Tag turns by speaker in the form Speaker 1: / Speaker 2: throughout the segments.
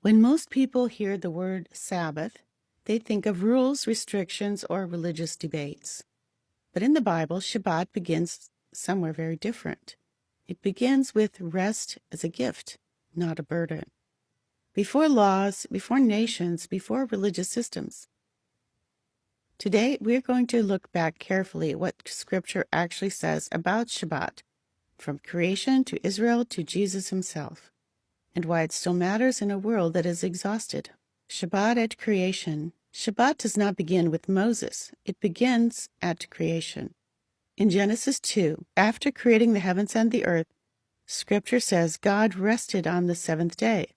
Speaker 1: When most people hear the word Sabbath, they think of rules, restrictions, or religious debates. But in the Bible, Shabbat begins somewhere very different. It begins with rest as a gift, not a burden. Before laws, before nations, before religious systems. Today, we're going to look back carefully at what Scripture actually says about Shabbat, from creation to Israel to Jesus himself, and why it still matters in a world that is exhausted. Shabbat at creation. Shabbat does not begin with Moses. It begins at creation. In Genesis 2, after creating the heavens and the earth, Scripture says God rested on the seventh day,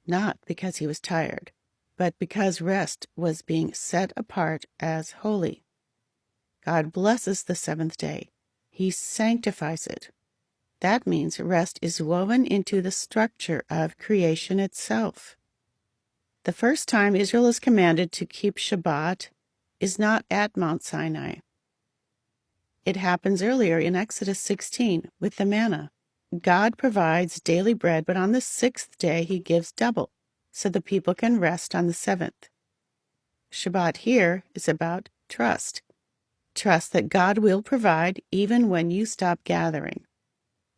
Speaker 1: not because he was tired, but because rest was being set apart as holy. God blesses the seventh day. He sanctifies it. That means rest is woven into the structure of creation itself. The first time Israel is commanded to keep Shabbat is not at Mount Sinai. It happens earlier in Exodus 16 with the manna. God provides daily bread, but on the sixth day he gives double, so the people can rest on the seventh. Shabbat here is about trust. Trust that God will provide even when you stop gathering.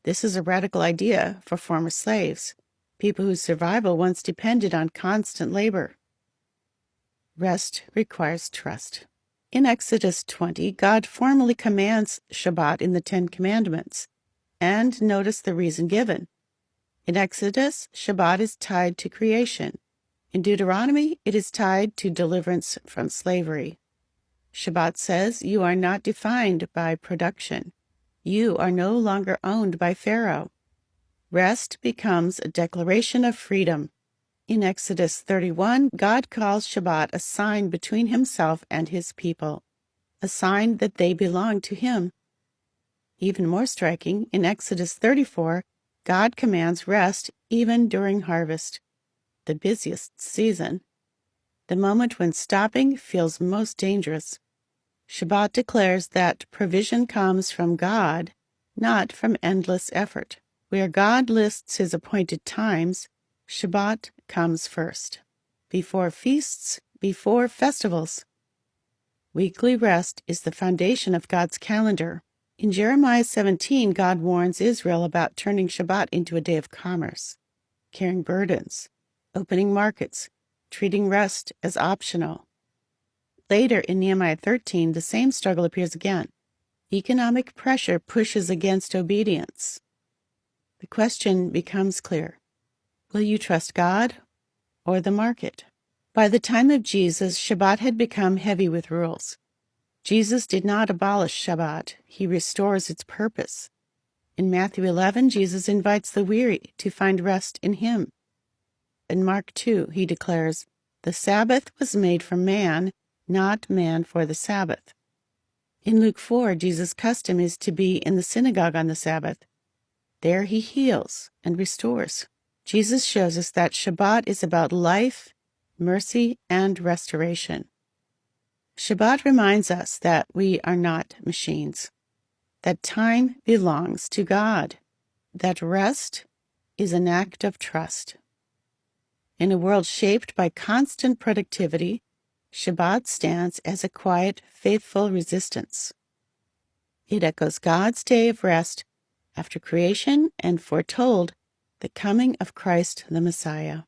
Speaker 1: This is a radical idea for former slaves, people whose survival once depended on constant labor. Rest requires trust. In Exodus 20, God formally commands Shabbat in the Ten Commandments. And notice the reason given. In Exodus, Shabbat is tied to creation. In Deuteronomy, it is tied to deliverance from slavery. Shabbat says you are not defined by production. You are no longer owned by Pharaoh. Rest becomes a declaration of freedom. In Exodus 31, God calls Shabbat a sign between himself and his people, a sign that they belong to him. Even more striking, in Exodus 34, God commands rest even during harvest, the busiest season, the moment when stopping feels most dangerous. Shabbat declares that provision comes from God, not from endless effort. Where God lists his appointed times, Shabbat comes first. Before feasts, before festivals. Weekly rest is the foundation of God's calendar. In Jeremiah 17, God warns Israel about turning Shabbat into a day of commerce, carrying burdens, opening markets, treating rest as optional. Later in Nehemiah 13, the same struggle appears again. Economic pressure pushes against obedience. The question becomes clear. Will you trust God or the market? By the time of Jesus, Shabbat had become heavy with rules. Jesus did not abolish Shabbat. He restores its purpose. In Matthew 11, Jesus invites the weary to find rest in him. In Mark 2, he declares, "The Sabbath was made for man, not man for the Sabbath." In Luke 4, Jesus' custom is to be in the synagogue on the Sabbath. There he heals and restores. Jesus shows us that Shabbat is about life, mercy, and restoration. Shabbat reminds us that we are not machines, that time belongs to God, that rest is an act of trust. In a world shaped by constant productivity, Shabbat stands as a quiet, faithful resistance. It echoes God's day of rest after creation and foretold the coming of Christ the Messiah.